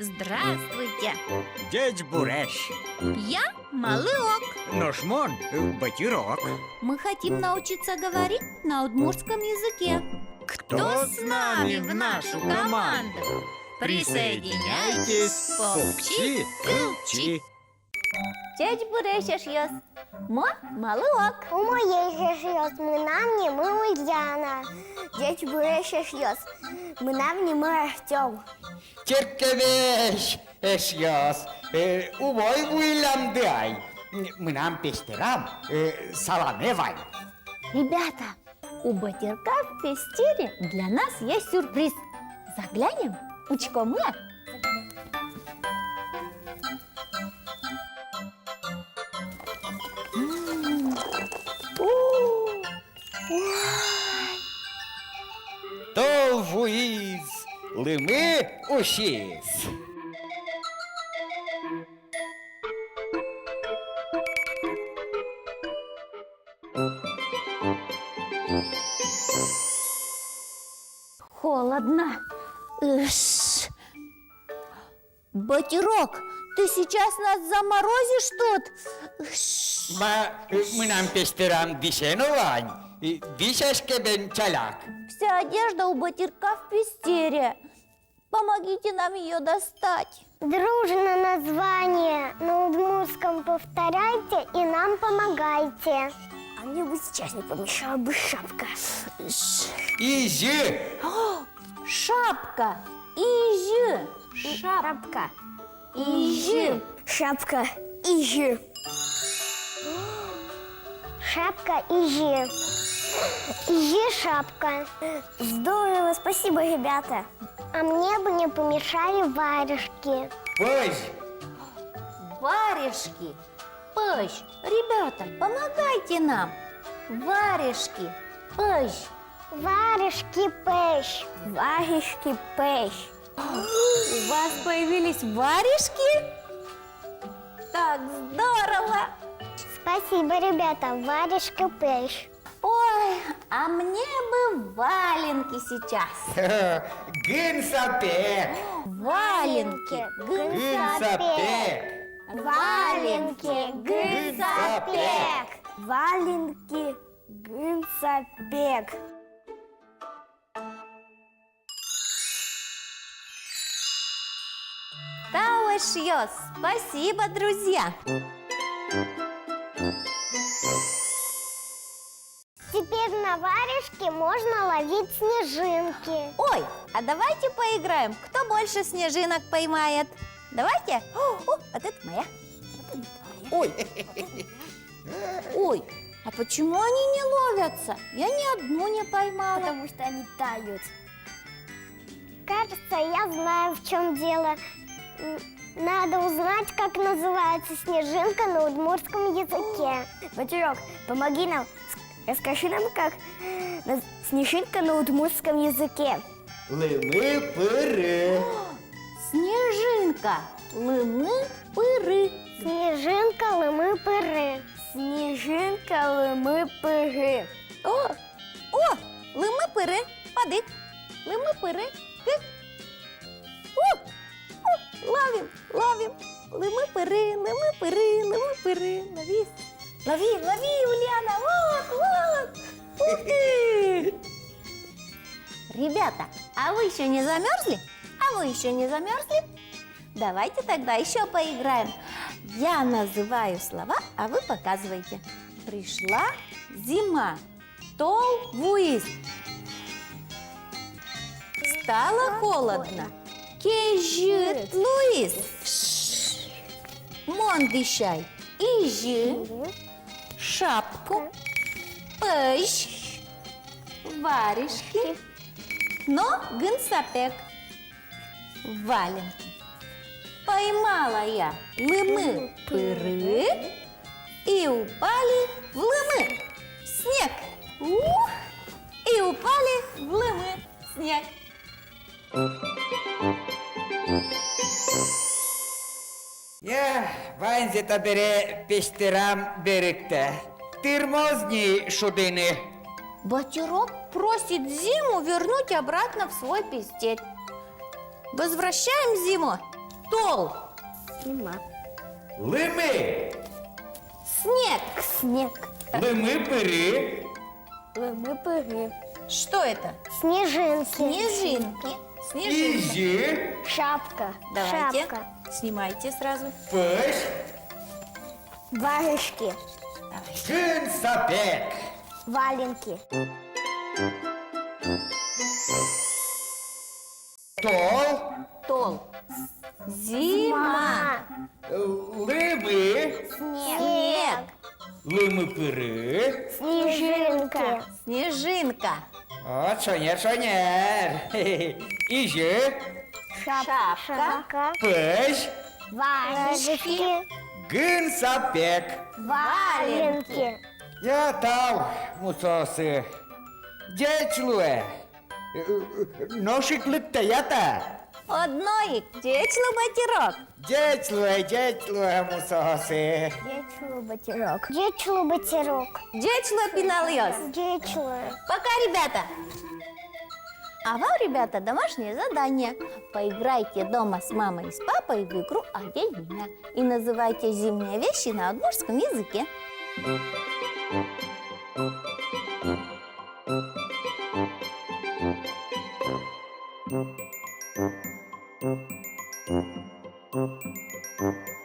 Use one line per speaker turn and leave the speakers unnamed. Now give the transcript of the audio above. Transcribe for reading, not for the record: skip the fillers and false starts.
Здравствуйте!
Дядь Бурещ,
Я Малыок.
Ножмон, Батирок.
Мы хотим научиться говорить на удмуртском языке.
Кто с нами в нашу команду? Присоединяйтесь, пупчи, пупчи.
Дядь Бурещ йос. Мо Малыок.
У моєї же йос, ми навні, ми Ульяна. Дядь Бурещ йос, ми навні, ми Артем.
Черкевеш эшьяс, увой уилам дай. Мы нам пестерам саламевай.
Ребята, у Батирка в пестере для нас есть сюрприз. Заглянем? Учко мы?
То вуиз, лымы ушиз.
Холодно. Иш. Батирок, ты сейчас нас заморозишь тут? Иш.
Мы нам пестерам дишеновань, дишешке бен чаляк.
Вся одежда у Батирка в пестере. Помогите нам ее достать.
Дружно название на удмуртском повторяйте и нам помогайте. А мне бы сейчас не помешала бы шапка.
Изи,
Шапка. Ижи.
Шапка.
Ижи.
Шапка. Ижи. Шапка Ижи. Ижи шапка. Здорово, спасибо, ребята. А мне бы не помешали варежки.
пусть.
Варежки. Пыщ. Ребята, помогайте нам. Варежки. Пыщ.
Варежки пэщ. Варежки пэщ.
У вас появились варежки? Так здорово!
Спасибо, ребята, варежка пэщ.
Ой, а мне бы валенки сейчас.
Гынсапек,
Валенки.
гынсапек.
Валенки, гынсапек. Валенки, гынсапек.
Тауэшьёс. Спасибо, друзья.
Теперь на варежке можно ловить снежинки.
Ой, а давайте поиграем. Кто больше снежинок поймает? Давайте. О, вот это моя.
Ой,
Ой, а почему они не ловятся? Я ни одну не поймала.
Потому что они тают. Кажется, я знаю, в чем дело. Надо узнать, как называется снежинка на удмуртском языке. Батюрок, помоги нам. Расскажи нам, как снежинка на удмуртском языке.
лымы-пыры.
Снежинка. Лымы-пыры.
Снежинка, лымы-пыры. Снежинка, лымы-пыры.
О, лымы-пыры. Падик. Лымы-пыры. Кык. Ловим. Лымы-пыры, лымы-пыры, лымы-пыры. Лови. Лови, Ульяна. Вот. Ух ты. Ребята, а вы еще не замерзли? Давайте тогда еще поиграем. Я называю слова, а вы показываете. Пришла зима. Тол вуиз. Стало холодно. Кежит Луис. Мондыщай. Ижи. Шапку. Пыщ. Варежки. Но гынсапек. Валенки. Поймала я лымы-пыры и упали в лымы. Снег. Ух! И упали в лымы. Снег.
Я ванзета бере пестерам беректе. Тырмозни шудыны.
Батюрок просит зиму вернуть обратно в свой пестель. Возвращаем зиму. Стол.
Зима.
Лими.
Снег.
Снег.
Лими пири.
Лымы-пыры.
Что это?
Снежинки.
Снежинки. Снежинки.
Іжі.
Шапка.
Давайте.
Шапка.
Снимайте сразу.
Пиш.
Варежки.
Давай.
Гин сапек.
Валенки.
Тол.
Тол. Зима.
Лими.
Снег.
Лими пири.
Снежинка.
Снежинка.
О, шонер. Іжі.
Шапка.
Шапка.
Пиш.
Варежки.
Гин сапек.
Валенки.
Я тав, мусоси. Дєчлуе. Ношик литтаята.
Одної. Дечло батірок.
Дєчлуе, мусоси.
Дечлу батерок. Дечлу батерок.
Дечло пинальос.
Дечлу.
Пока, ребята. А вам, ребята, домашнее задание. Поиграйте дома с мамой и с папой в игру «Одень меня» и называйте зимние вещи на удмуртском языке.
Thank you.